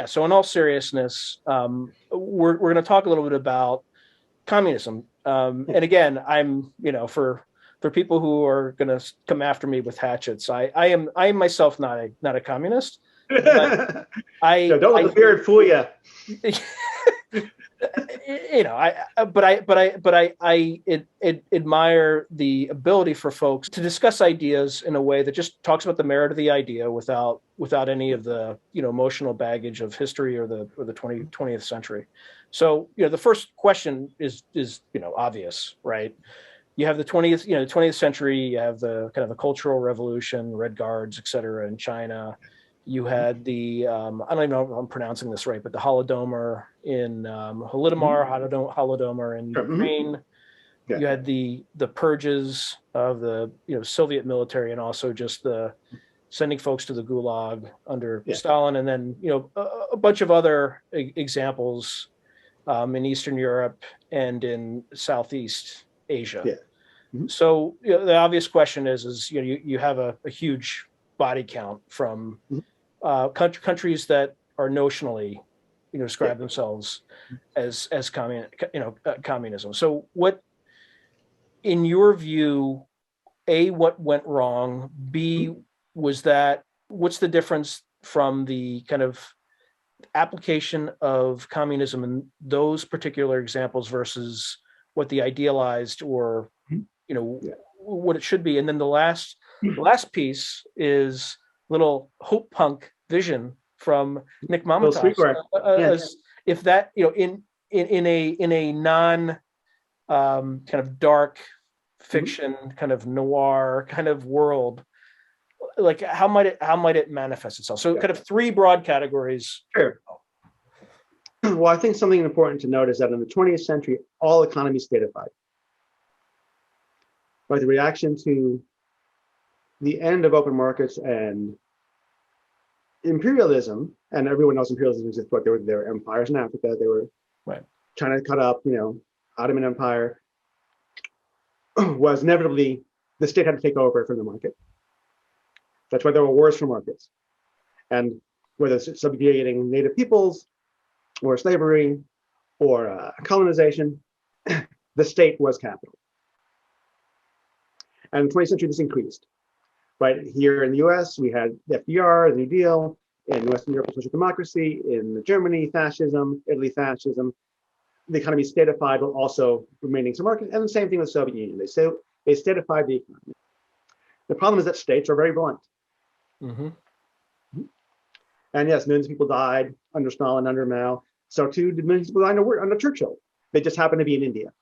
So in all seriousness, we're going to talk a little bit about communism. And again, I'm, for people who are going to come after me with hatchets, I am myself not a communist. But don't let the beard fool you. I admire the ability for folks to discuss ideas in a way that just talks about the merit of the idea without any of the emotional baggage of history or the 20th century. So the first question is obvious, right? You have the 20th century. You have the kind of the Cultural Revolution, Red Guards, et cetera, in China. You had the I don't even know if I'm pronouncing this right, but the Holodomor in Holodomor in Ukraine. Yeah. You had the purges of the Soviet military, and also just the sending folks to the Gulag under Stalin, and then a bunch of other examples in Eastern Europe and in Southeast Asia. Yeah. Mm-hmm. So the obvious question is you have a huge body count from countries that are notionally describe themselves as communism. So what, in your view, A, what went wrong? B, what's the difference from the kind of application of communism in those particular examples versus what the idealized or what it should be? And then the last piece is little hope punk vision from Nick Mamatas. If that in a non kind of dark fiction, kind of noir kind of world, like how might it manifest itself? So kind of three broad categories. Sure. Well, I think something important to note is that in the 20th century, all economies statified. Right, the reaction to the end of open markets and imperialism, and everyone knows imperialism exists, but there were empires in Africa. They were trying to cut up, Ottoman Empire, was inevitably the state had to take over from the market. That's why there were wars for markets. And whether it's subjugating native peoples or slavery or colonization, the state was capital. And in the 20th century, this increased. Right here in the US, we had the FDR, the New Deal. In Western Europe, social democracy. In Germany, fascism. Italy, fascism. The economy statified while also remaining some market. And the same thing with the Soviet Union. They statified the economy. The problem is that states are very blunt. Mm-hmm. And yes, millions of people died under Stalin, under Mao. So too did millions of people die under Churchill. They just happened to be in India.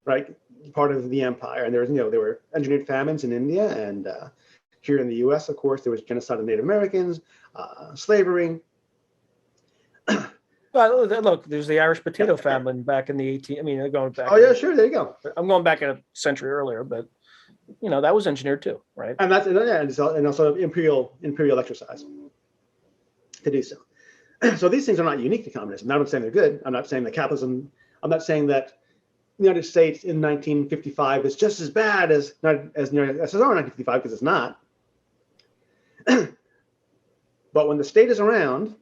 Right? Part of the empire, and there were engineered famines in India, and here in the U.S., of course, there was genocide of Native Americans, slavery. Well, look, there's the Irish potato famine back in the going back. Oh yeah, sure, there you go. I'm going back a century earlier, but that was engineered too, right? And that's and also imperial exercise to do so. So these things are not unique to communism. Now I'm saying they're good. I'm not saying that capitalism. I'm not saying that the United States in 1955 is just as bad as USSR in 1955, because it's not. But when the state is around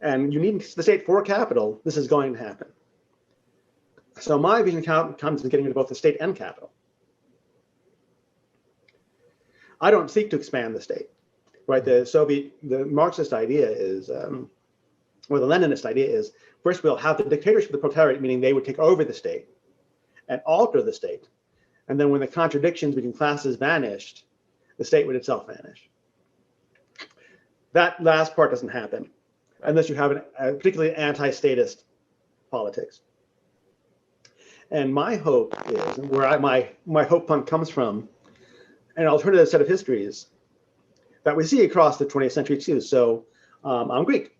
and you need the state for capital, this is going to happen. So my vision comes to getting into both the state and capital. I don't seek to expand the state, right? The Marxist idea is, or the Leninist idea is, first we'll have the dictatorship of the proletariat, meaning they would take over the state and alter the state. And then when the contradictions between classes vanished, the state would itself vanish. That last part doesn't happen unless you have a particularly anti-statist politics. And my hope is, where my hope punk comes from, an alternative set of histories that we see across the 20th century too. So I'm Greek,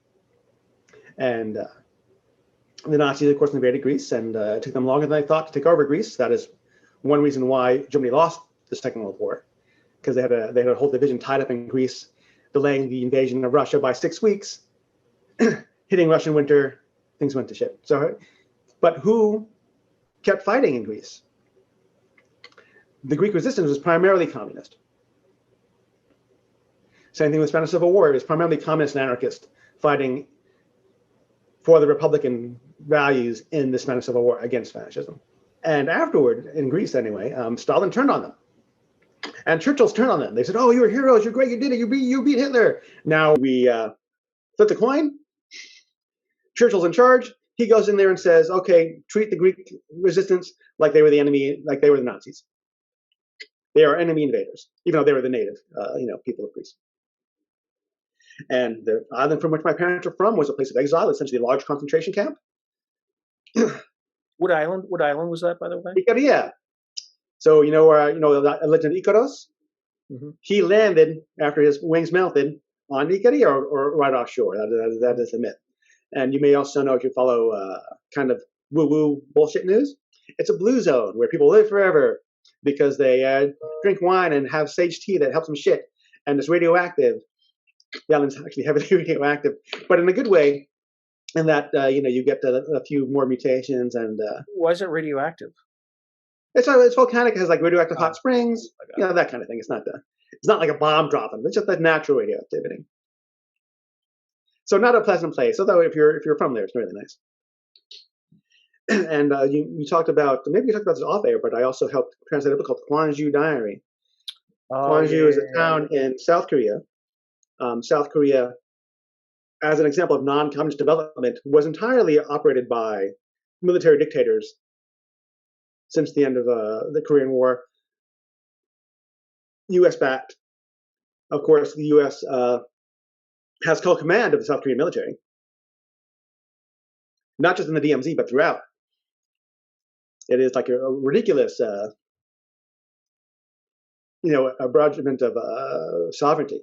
and the Nazis, of course, invaded Greece, and it took them longer than they thought to take over Greece. That is one reason why Germany lost the Second World War, because they had a whole division tied up in Greece, delaying the invasion of Russia by 6 weeks. Hitting Russian winter, things went to shit. So, but who kept fighting in Greece? The Greek resistance was primarily communist. Same thing with the Spanish Civil War. It was primarily communist and anarchist fighting for the Republican values in the Spanish Civil War against fascism. And afterward, in Greece anyway, Stalin turned on them. And Churchill's turned on them. They said, oh, you're heroes, you're great, you did it, you beat Hitler. Now we flip the coin. Churchill's in charge. He goes in there and says, okay, treat the Greek resistance like they were the enemy, like they were the Nazis. They are enemy invaders, even though they were the native, people of Greece. And the island from which my parents are from was a place of exile, essentially a large concentration camp. What island was that, by the way? Icaria. So the legend of Icaros? Mm-hmm. He landed after his wings melted on Icaria or right offshore. That is the myth. And you may also know, if you follow kind of woo-woo bullshit news, it's a blue zone where people live forever because they drink wine and have sage tea that helps them shit. And it's radioactive. The island's actually heavily radioactive, but in a good way, in that you get a few more mutations. And why is it radioactive? It's volcanic. It has like radioactive hot springs, that kind of thing. It's not like a bomb dropping. It's just that natural radioactivity. So not a pleasant place. Although if you're from there, it's really nice. And we talked about, maybe we talked about this off air, but I also helped translate a book called Gwangju Diary. Gwangju is a town in South Korea. South Korea, as an example of non-communist development, was entirely operated by military dictators since the end of the Korean War. U.S. backed. Of course, the U.S. Has co-command of the South Korean military, not just in the DMZ, but throughout. It is like a ridiculous, abridgment of sovereignty.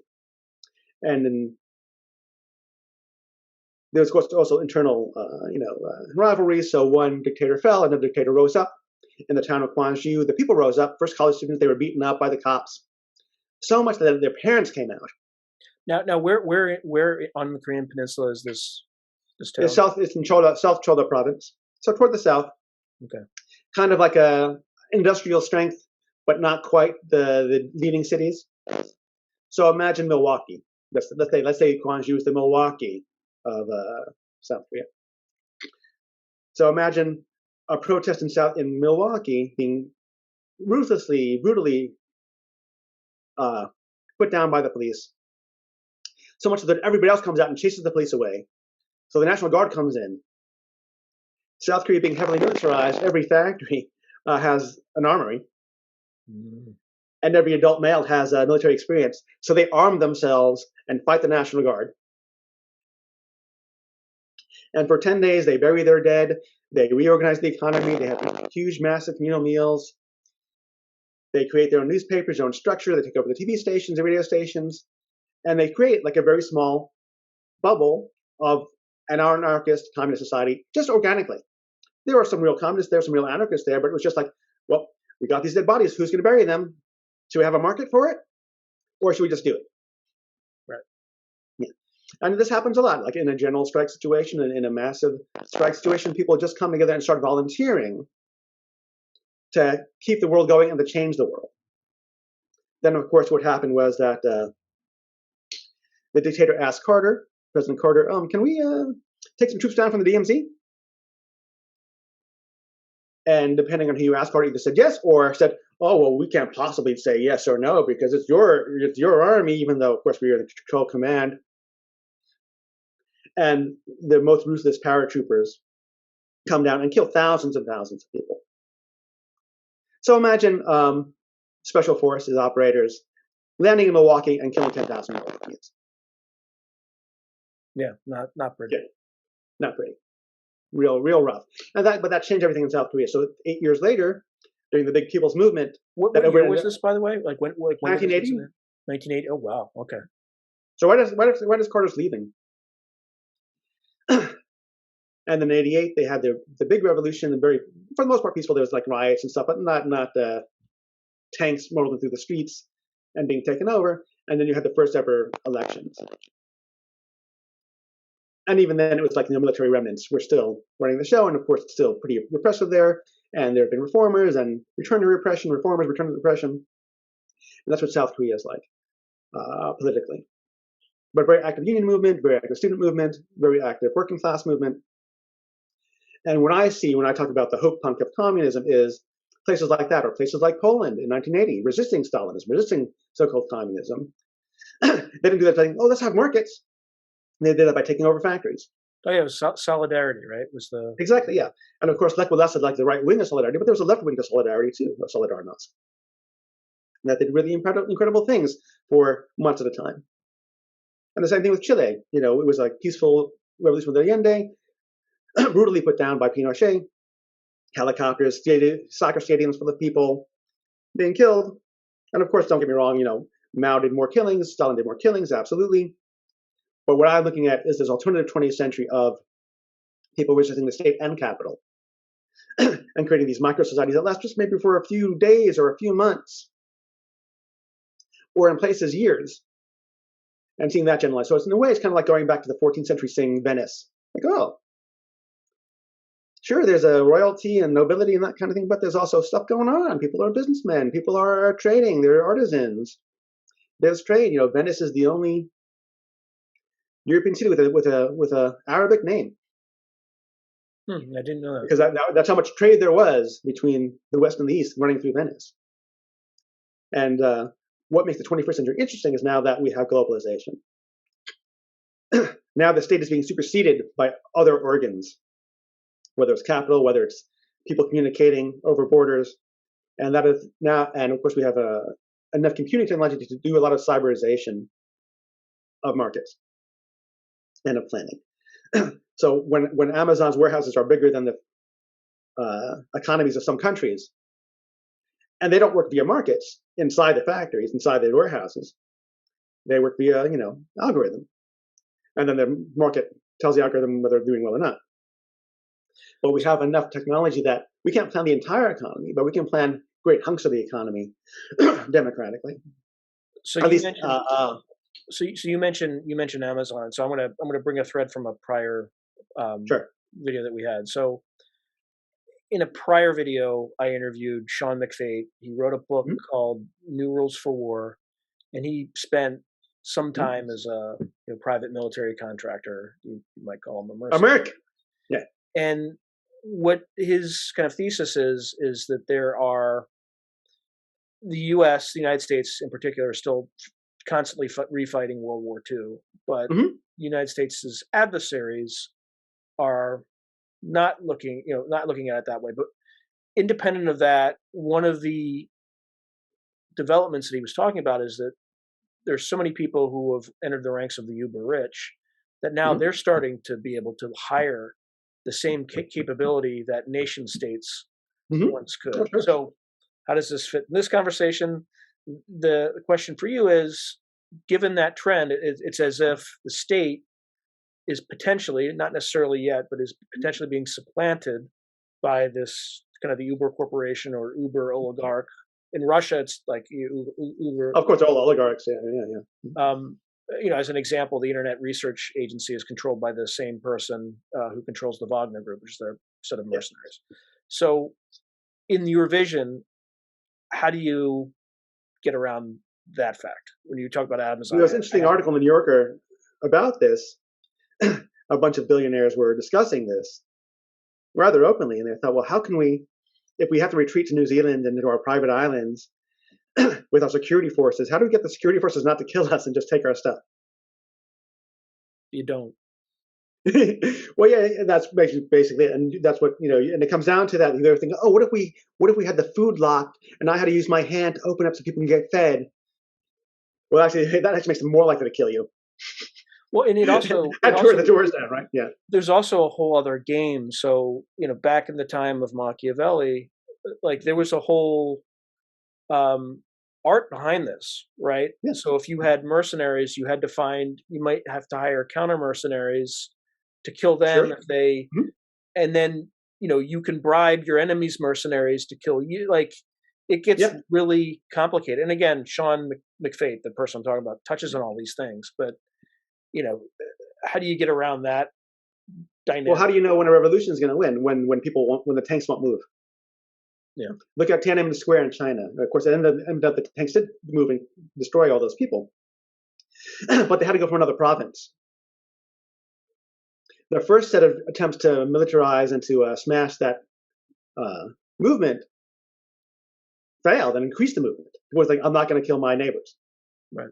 And then there's, of course, also internal, rivalries. So one dictator fell, another dictator rose up. In the town of Gwangju, the people rose up. First college students, they were beaten up by the cops, so much that their parents came out. Now, where on the Korean Peninsula is this town? It's in South Cholla province, so toward the south. Okay. Kind of like a industrial strength, but not quite the leading cities. So imagine Milwaukee. Let's say Gwangju is the Milwaukee of South Korea. So imagine a protest in Milwaukee being ruthlessly, brutally put down by the police. So much that everybody else comes out and chases the police away. So the National Guard comes in. South Korea being heavily militarized, every factory has an armory. Mm. And every adult male has military experience. So they arm themselves and fight the National Guard. And for 10 days, they bury their dead. They reorganize the economy. They have huge, massive communal meals. They create their own newspapers, their own structure. They take over the TV stations, the radio stations. And they create like a very small bubble of an anarchist communist society, just organically. There are some real communists there, some real anarchists there, but it was just like, well, we got these dead bodies. Who's going to bury them? Should we have a market for it? Or should we just do it? Right. Yeah. And this happens a lot, like in a general strike situation and in a massive strike situation, people just come together and start volunteering to keep the world going and to change the world. Then, of course, what happened was that the dictator asked President Carter, can we take some troops down from the DMZ? And depending on who you ask, either said yes or said, "Oh, well, we can't possibly say yes or no because it's your army," even though, of course, we are the control command. And the most ruthless paratroopers come down and kill thousands and thousands of people. So imagine special forces operators landing in Milwaukee and killing 10,000 Milwaukeeans. Yeah, not pretty. Yeah, not pretty. Real rough. And but that changed everything in South Korea. So 8 years later, during the big People's Movement, what year was this, by the way? Like when 1980. 1980. Oh wow. Okay. So why does Carter's leaving? And then in '88 they had the big revolution, and for the most part peaceful. There was like riots and stuff, but not tanks rolling through the streets and being taken over. And then you had the first ever elections. And even then, it was like military remnants were still running the show, and of course, it's still pretty repressive there. And there have been reformers and return to repression, reformers return to repression, and that's what South Korea is like politically. But very active union movement, very active student movement, very active working class movement. And when I talk about the hope punk of communism, is places like that, or places like Poland in 1980, resisting Stalinism, resisting so-called communism. They didn't do that saying, "Oh, let's have markets." They did that by taking over factories. Oh yeah, it was solidarity, right? Was the exactly, yeah. And of course, that's like the right wing of solidarity, but there was a left wing of solidarity too, of Solidarność. And that did really incredible things for months at a time. And the same thing with Chile. It was like peaceful revolution with Allende, brutally put down by Pinochet. Helicopters, soccer stadiums full of people being killed. And of course, don't get me wrong, Mao did more killings, Stalin did more killings, absolutely. But what I'm looking at is this alternative 20th century of people resisting the state and capital and creating these micro-societies that last just maybe for a few days or a few months, or in places years, and seeing that generalized. So in a way, it's kind of like going back to the 14th century, seeing Venice. Like, oh, sure, there's a royalty and nobility and that kind of thing, but there's also stuff going on. People are businessmen. People are trading. They're artisans. There's trade. Venice is the only European city with a Arabic name. I didn't know that. Because that's how much trade there was between the West and the East running through Venice. And what makes the 21st century interesting is now that we have globalization. Now the state is being superseded by other organs, whether it's capital, whether it's people communicating over borders. And that is now, and of course we have enough computing technology to do a lot of cyberization of markets and of planning. So when Amazon's warehouses are bigger than the economies of some countries, and they don't work via markets inside the factories, inside the warehouses, they work via algorithm, and then the market tells the algorithm whether they're doing well or not. But we have enough technology that we can't plan the entire economy, but we can plan great hunks of the economy democratically. So at least, so you mentioned Amazon. So I'm gonna bring a thread from a prior video that we had. So in a prior video, I interviewed Sean McFate. He wrote a book called New Rules for War, and he spent some time as a private military contractor. You might call him a mercenary. American. Yeah. And what his kind of thesis is that there are the U.S., the United States in particular, are still constantly refighting World War II, but the United States' adversaries are not looking at it that way. But independent of that, one of the developments that he was talking about is that there's so many people who have entered the ranks of the uber rich that now they're starting to be able to hire the same capability that nation states once could. So how does this fit in this conversation? The question for you is, given that trend, it's as if the state is potentially, not necessarily yet, but is potentially being supplanted by this kind of the Uber corporation or Uber oligarch. In Russia, it's like Uber. Of course, they're all oligarchs. Yeah. As an example, the Internet Research Agency is controlled by the same person who controls the Wagner Group, which is their set of mercenaries. Yeah. So, in your vision, how do you get around that fact when you talk about Amazon? There's an interesting article in the New Yorker about this. A bunch of billionaires were discussing this rather openly, and they thought, well, how can we if we have to retreat to New Zealand and into our private islands with our security forces, how do we get the security forces not to kill us and just take our stuff? You don't. Well, yeah, that's basically it. And that's what, and it comes down to that. They're thinking, oh, what if we had the food locked and I had to use my hand to open up so people can get fed? Well, actually, that actually makes them more likely to kill you. Well, and it also the doors down, right? Yeah. There's also a whole other game. So, back in the time of Machiavelli, like there was a whole art behind this, right? Yeah. So if you had mercenaries, you might have to hire counter mercenaries to kill them if they, and then, you can bribe your enemy's mercenaries to kill you. Like it gets really complicated. And again, Sean McFate, the person I'm talking about, touches on all these things, but how do you get around that dynamic? Well, how do you know when a revolution is going to win? When the tanks won't move? Yeah. Look at Tiananmen Square in China. Of course, it ended up the tanks did move and destroy all those people, but they had to go from another province. The first set of attempts to militarize and to smash that movement failed and increased the movement. It was like, I'm not going to kill my neighbors. Right.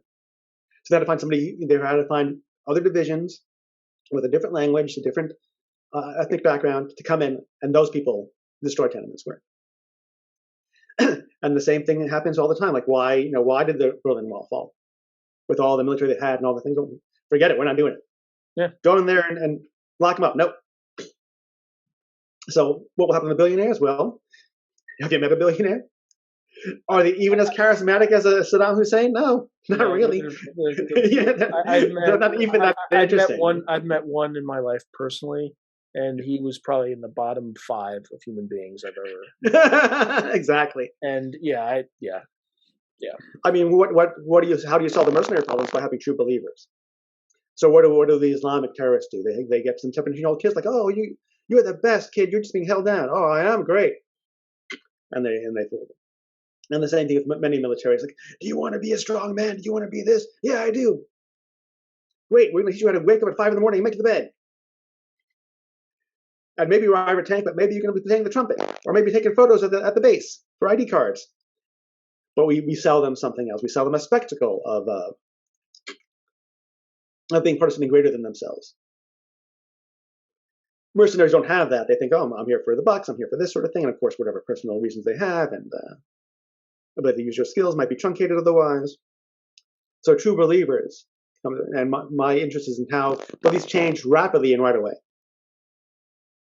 So they had to find somebody. They had to find other divisions with a different language, a different ethnic background to come in, and those people destroy Tiananmen Square. And the same thing happens all the time. Like why did the Berlin Wall fall? With all the military they had and all the things, forget it. We're not doing it. Yeah. Go in there and lock them up. Nope. So what will happen to the billionaires? Well, have you met a billionaire? Are they even as charismatic as a Saddam Hussein? No, not really. They're not even that interesting. I've met one in my life personally, and he was probably in the bottom 5 of human beings I've ever. Exactly. And yeah. I mean, how do you solve the mercenary problems? By having true believers. So what do the Islamic terrorists do? They get some 17-year-old kids like, oh, you're the best kid. You're just being held down. Oh, I am great. And they fool them. And the same thing with many militaries. Like, do you want to be a strong man? Do you want to be this? Yeah, I do. Great. We're going to teach you how to wake up at 5 a.m. and make it to bed. And maybe you ride a tank, but maybe you're going to be playing the trumpet, or maybe taking photos at the base for ID cards. But we sell them something else. We sell them a spectacle of being part of something greater than themselves. Mercenaries don't have that. They think, oh, I'm here for the bucks. I'm here for this sort of thing. And of course, whatever personal reasons they have and ability to use your skills might be truncated otherwise. So true believers, and my interest is in how these change rapidly and right away.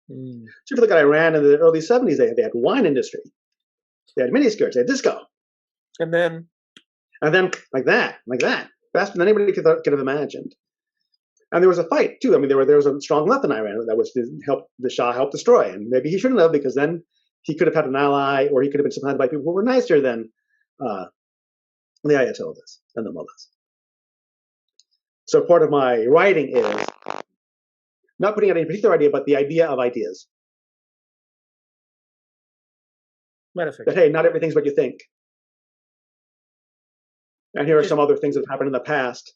So if you look at Iran in the early 70s, they had wine industry. They had miniskirts. They had disco. And then like that, faster than anybody could have imagined. And there was a fight too. I mean, there was a strong left in Iran that was to help the Shah help destroy, and maybe he shouldn't have, because then he could have had an ally, or he could have been supplanted by people who were nicer than the Ayatollahs and the mullahs. So part of my writing is not putting out any particular idea, but the idea of ideas. Metafiction. That, hey, not everything's what you think. And here are some other things that have happened in the past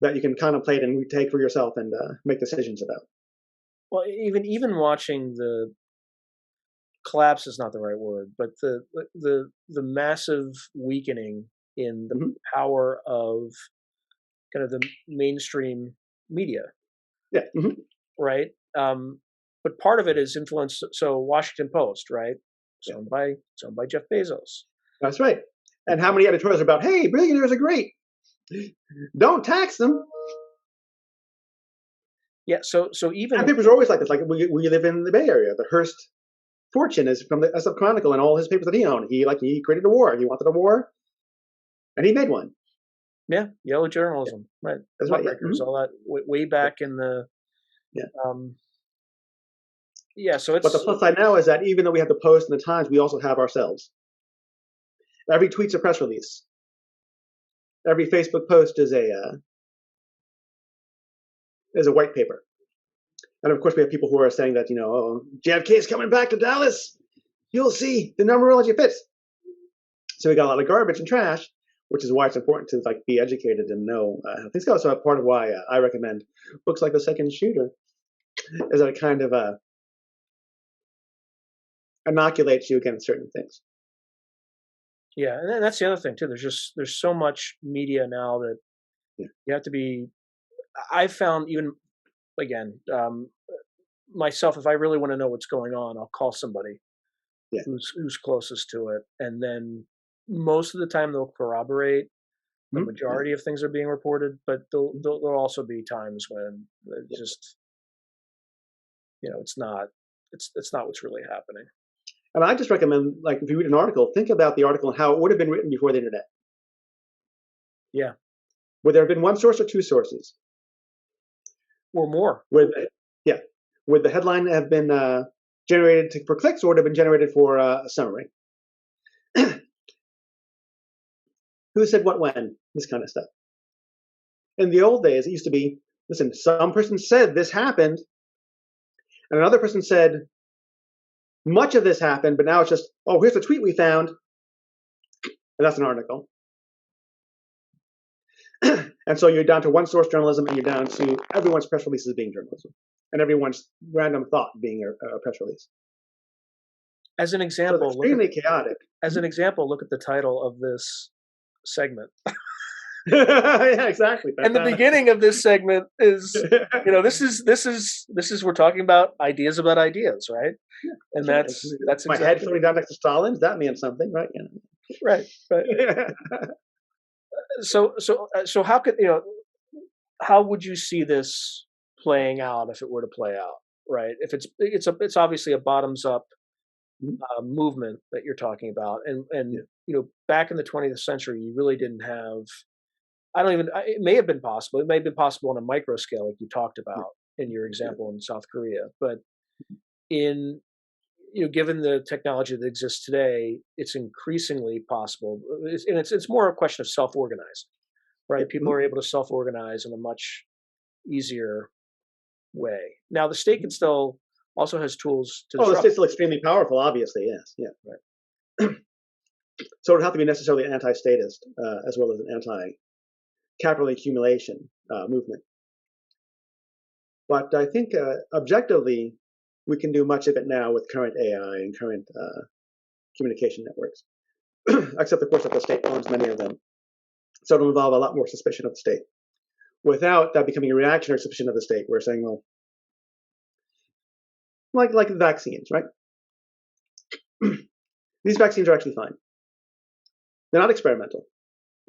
that you can contemplate and retake for yourself and make decisions about. Well, even watching the collapse is not the right word, but the massive weakening in the power of kind of the mainstream media. Yeah. Right. But part of it is influence. So Washington Post, right? Owned by Jeff Bezos. That's right. And how many editorials are about, hey, billionaires are great. Don't tax them. Yeah. So even and papers are always like this. Like we live in the Bay Area. The Hearst fortune is from the SF Chronicle and all his papers that he owned. He created a war. He wanted a war, and he made one. Yeah, yellow journalism, right? That's right. All that way back in the So it's. But the plus side now is that even though we have the Post and the Times, we also have ourselves. Every tweet's a press release. Every Facebook post is a white paper. And of course, we have people who are saying that, JFK's coming back to Dallas. You'll see the numerology fits. So we got a lot of garbage and trash, which is why it's important to be educated and know how things go. So part of why I recommend books like The Second Shooter is that it kind of inoculates you against certain things. Yeah, and that's the other thing too. There's so much media now that you have to be. I've found even again myself, if I really want to know what's going on, I'll call somebody who's closest to it, and then most of the time they'll corroborate the majority of things are being reported, but there'll also be times when it just it's not what's really happening. And I just recommend, like, if you read an article, think about the article and how it would have been written before the internet. Yeah. Would there have been one source or two sources? Or more. Would the headline have been generated for clicks, or would it have been generated for a summary? Who said what when? This kind of stuff. In the old days, it used to be, listen, some person said this happened, and another person said, much of this happened, but now it's just, oh, here's the tweet we found, and that's an article. And so you're down to one source journalism, and you're down to everyone's press releases being journalism, and everyone's random thought being a press release. As an example, so extremely chaotic. As an example, look at the title of this segment. Yeah, exactly. And the beginning of this segment is, this is we're talking about ideas, right? Yeah, and that's my exactly head floating down next to Stalin's. That means something, right? Right. So how would you see this playing out if it were to play out, right? If it's obviously a bottoms up movement that you're talking about, and back in the 20th century, you really didn't have. It may have been possible. It may have been possible on a micro scale, like you talked about in your example in South Korea. But given the technology that exists today, it's increasingly possible. It's more a question of self-organizing, right? People are able to self-organize in a much easier way. Now, the state can still also has tools to. The state's still extremely powerful, obviously. Yes. Yeah. Right. So it would have to be necessarily an anti-statist as well as an anti-capital accumulation movement. But I think objectively, we can do much of it now with current AI and current communication networks, except of course that the state owns many of them. So it'll involve a lot more suspicion of the state, without that becoming a reactionary suspicion of the state. We're saying, well, like the vaccines, right? These vaccines are actually fine. They're not experimental.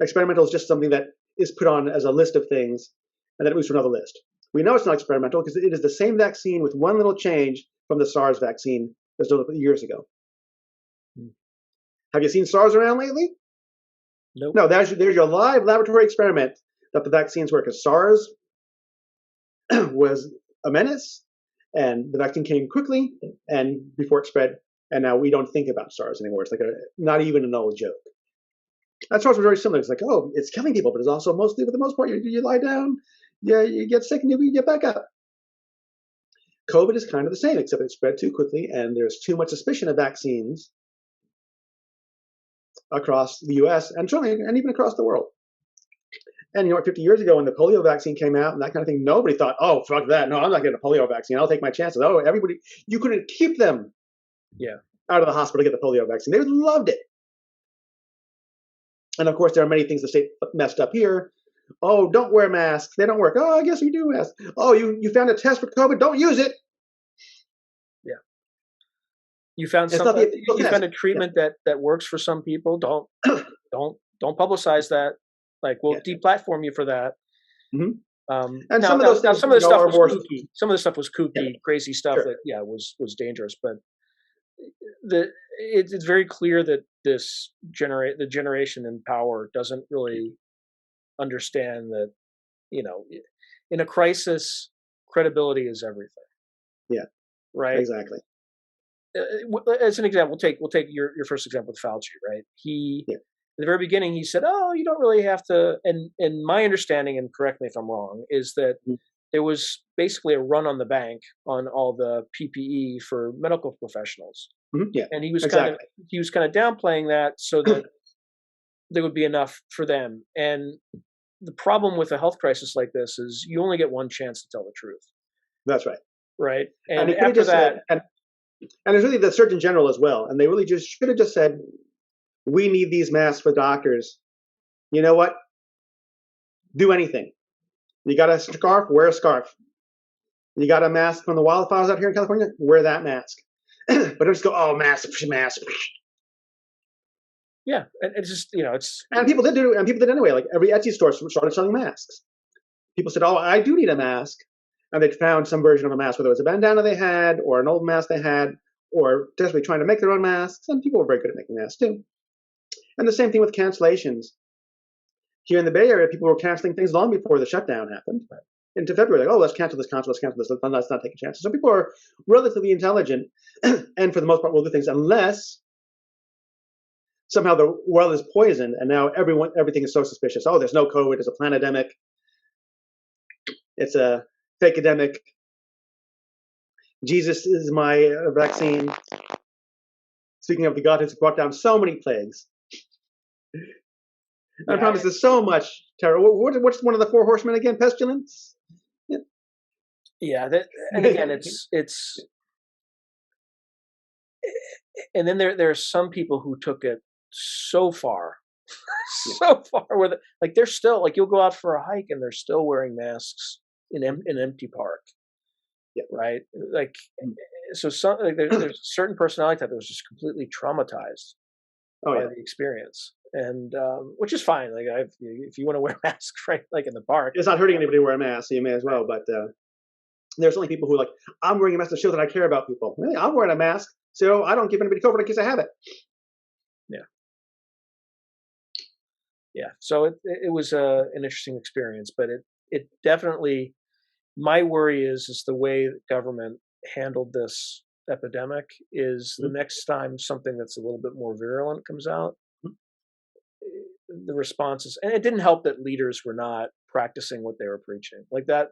Experimental is just something that is put on as a list of things, and then it moves to another list. We know it's not experimental because it is the same vaccine with one little change from the SARS vaccine that was developed years ago. Have you seen SARS around lately? Nope. No, there's your live laboratory experiment that the vaccines work. Because SARS was a menace, and the vaccine came quickly and before it spread, and now we don't think about SARS anymore. It's like not even an old joke. That SARS was very similar. It's like, oh, it's killing people, but it's also mostly, for the most part, you lie down, you get sick, and you get back up. COVID is kind of the same, except it spread too quickly, and there's too much suspicion of vaccines across the U.S. and even across the world. And 50 years ago when the polio vaccine came out and that kind of thing, nobody thought, oh, fuck that. No, I'm not getting a polio vaccine. I'll take my chances. Oh, everybody, you couldn't keep them out of the hospital to get the polio vaccine. They loved it. And of course, there are many things the state messed up here. Oh, don't wear masks. They don't work. Oh, I guess we do masks. Oh, you found a test for COVID. Don't use it. Yeah. You found something. You found a treatment that works for some people. Don't publicize that. Like, we'll deplatform you for that. Mm-hmm. And some of the stuff was kooky. Some of the stuff was kooky, crazy stuff that was dangerous. But it's very clear that the generation in power doesn't really understand that, in a crisis, credibility is everything. Yeah. Right. Exactly. As an example, we'll take your first example with Fauci, right? At the very beginning, he said, "Oh, you don't really have to." And my understanding, and correct me if I'm wrong, is that there was basically a run on the bank on all the PPE for medical professionals. Yeah, and he was kind of downplaying that so that there would be enough for them. And the problem with a health crisis like this is you only get one chance to tell the truth. That's right. Right, and after that, And it's really the Surgeon General as well. And they really just should have just said, we need these masks for doctors. You know what? Do anything. You got a scarf, wear a scarf. You got a mask from the wildfires out here in California, wear that mask. But don't just go, oh, mask, mask. Yeah, and it's just, it's... And people did do it, and people did anyway. Like every Etsy store started selling masks. People said, oh, I do need a mask. And they found some version of a mask, whether it was a bandana they had, or an old mask they had, or desperately trying to make their own masks. And people were very good at making masks too. And the same thing with cancellations. Here in the Bay Area, people were canceling things long before the shutdown happened. Right. Into February, like, oh, let's cancel this, let's cancel this, let's not take a chance. So people are relatively intelligent, and for the most part will do things unless somehow the world is poisoned, and now everything is so suspicious. Oh, there's no COVID, it's a planetemic, it's a fake-edemic. Jesus is my vaccine. Speaking of the God who's brought down so many plagues. I promise there's so much terror. What's one of the 4 horsemen again? Pestilence? Yeah, and again, it's and then there are some people who took it so far, so far where they're still, like, you'll go out for a hike and they're still wearing masks in an empty park. Yeah, right. Like, so there's a certain personality type that was just completely traumatized by the experience, and which is fine. Like, if you want to wear a mask, right, like in the park, it's not hurting anybody to wear a mask, so you may as well. But there's only people who are like, I'm wearing a mask to show that I care about people. Really, I'm wearing a mask so I don't give anybody COVID in case I have it. Yeah. So it was an interesting experience, but it definitely, my worry is the way that government handled this epidemic is the next time something that's a little bit more virulent comes out, the responses, and it didn't help that leaders were not practicing what they were preaching. Like that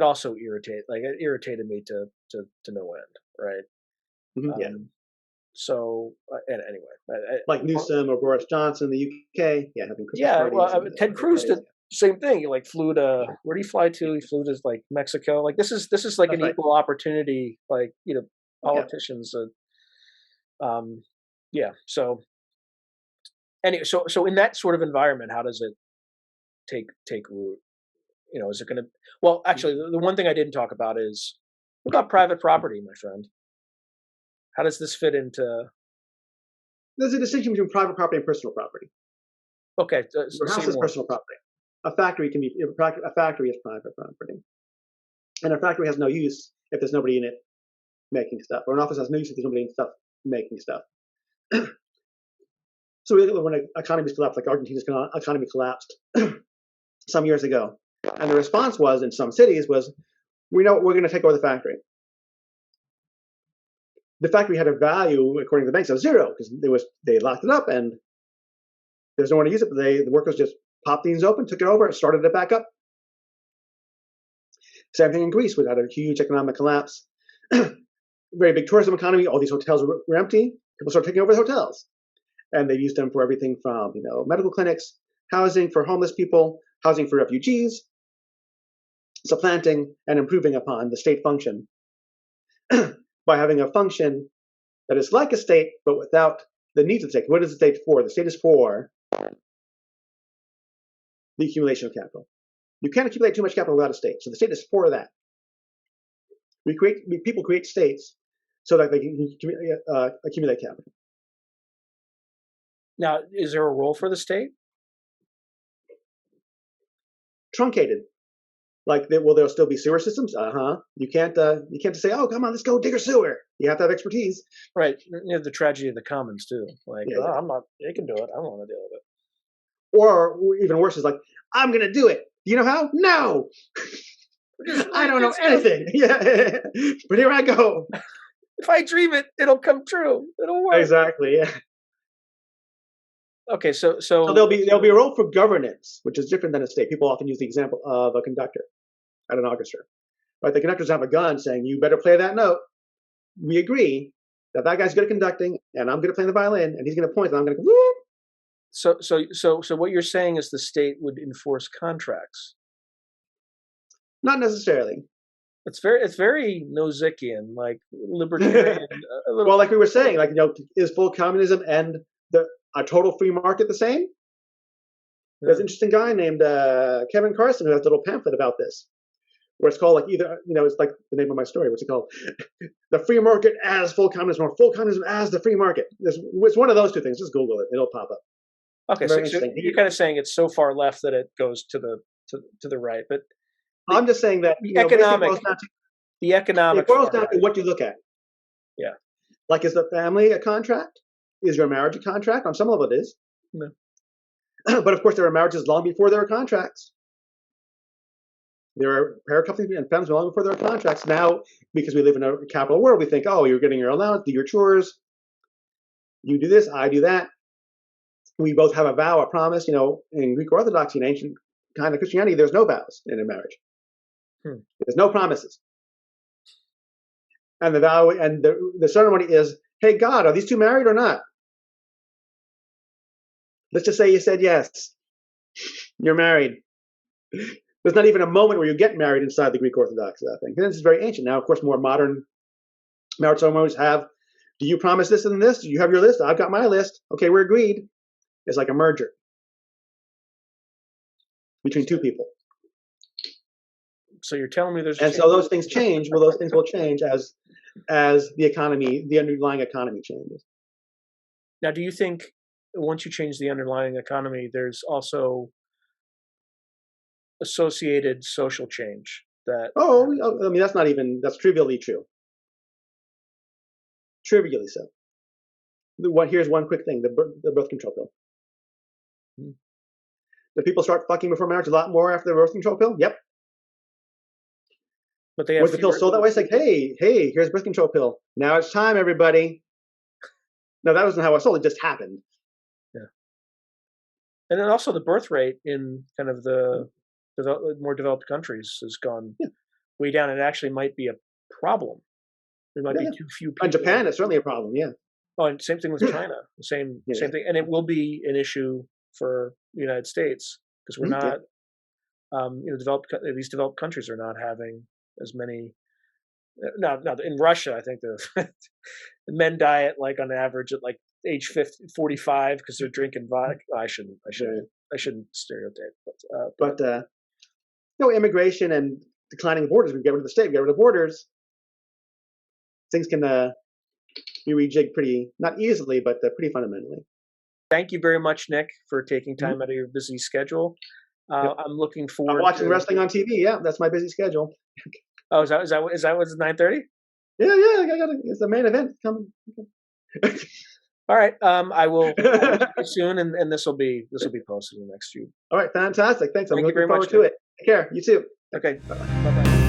also irritated me to no end. Right. Mm-hmm. So, and anyway, like Newsom or Boris Johnson in the UK, having Christmas parties. Ted Cruz did the same thing. He flew to, where did he fly to? He flew to like Mexico. Like this is like an equal opportunity, like, politicians. So anyway, so in that sort of environment, how does it take root? Is it going to? Well, actually, the one thing I didn't talk about is, what about private property, my friend? How does this fit into? There's a distinction between private property and personal property. Okay, your house is personal property. A factory is private property, and a factory has no use if there's nobody in it making stuff, or an office has no use if there's nobody in stuff making stuff. So when economies collapsed, like Argentina's economy collapsed some years ago, and the response was in some cities was, we know we're going to take over the factory. The factory had a value, according to the banks, of 0 because they locked it up and there's no one to use it. But the workers just popped things open, took it over, and started it back up. Same thing in Greece. We had a huge economic collapse, very big tourism economy. All these hotels were empty. People started taking over the hotels, and they used them for everything from medical clinics, housing for homeless people, housing for refugees, supplanting and improving upon the state function. By having a function that is like a state, but without the needs of the state. What is the state for? The state is for the accumulation of capital. You can't accumulate too much capital without a state. So the state is for that. People create states so that they can accumulate capital. Now, is there a role for the state? Truncated. Like, there'll still be sewer systems. You can't just say, oh, come on, let's go dig a sewer. You have to have expertise. Right. You have the tragedy of the commons too. Like, I'm not. They can do it. I don't want to deal with it. Or even worse is like, I'm gonna do it. Do you know how? No. I don't know anything. Yeah. But here I go. If I dream it, it'll come true. It'll work. Exactly. Yeah. Okay, so there'll be a role for governance, which is different than a state. People often use the example of a conductor at an orchestra. Right? The conductor doesn't have a gun saying, you better play that note. We agree that guy's good at conducting, and I'm good at playing the violin, and he's going to point, and I'm going to go, whoop. So what you're saying is the state would enforce contracts? Not necessarily. It's very Nozickian, like libertarian. Well, like we were saying, like, is full communism and a total free market the same? There's an interesting guy named Kevin Carson who has a little pamphlet about this, where it's called like either, it's like the name of my story. What's it called? The free market as full communism, or full communism as the free market. It's one of those two things. Just Google it; it'll pop up. Okay, so you're kind of saying it's so far left that it goes to the right, but I'm just saying that the economic. It boils down to what you look at. Yeah. Like, is the family a contract? Is your marriage a contract? On some level, it is. No. But of course, there were marriages long before there were contracts. There are parent companies and families long before there were contracts. Now, because we live in a capital world, we think, oh, you're getting your allowance, do your chores. You do this, I do that. We both have a vow, a promise. In Greek Orthodoxy and ancient kind of Christianity, there's no vows in a marriage. There's no promises. And the vow and the ceremony is, hey, God, are these two married or not? Let's just say you said yes. You're married. There's not even a moment where you get married inside the Greek Orthodox thing. And this is very ancient. Now, of course, more modern marriage ceremonies have, do you promise this and this? Do you have your list? I've got my list. Okay, we're agreed. It's like a merger between two people. So you're telling me there's... And so those things change. Well, those things will change as the economy, the underlying economy changes. Now, do you think once you change the underlying economy, there's also associated social change that... I mean, that's trivially true. Trivially so. Here's one quick thing, the birth control pill. Do people start fucking before marriage a lot more after the birth control pill? Yep. But they have was the pill sold that way? It's like, hey, here's birth control pill. Now it's time, everybody. No, that wasn't how it sold. It just happened. Yeah. And then also the birth rate in kind of the more developed countries has gone way down. It actually might be a problem. There might be too few people. In Japan, it's certainly a problem, yeah. Oh, and same thing with China. Same thing. And it will be an issue for the United States because we're not, these developed countries are not having as many. No, in Russia, I think the men die at like on average at like age 45 because they're drinking vodka. I shouldn't stereotype, but immigration and declining borders. We get rid of the state, we get rid of borders. Things can be rejigged pretty, not easily, but pretty fundamentally. Thank you very much, Nick, for taking time out of your busy schedule. I'm looking forward. I'm watching wrestling on TV. Yeah, that's my busy schedule. Oh, is that what's 9:30? Yeah. It's the main event coming. All right. I will soon, and this will be posted in the next few. All right, fantastic. Thanks. I'm Thank you looking very forward much, to it. Take care. You too. Okay. Bye-bye.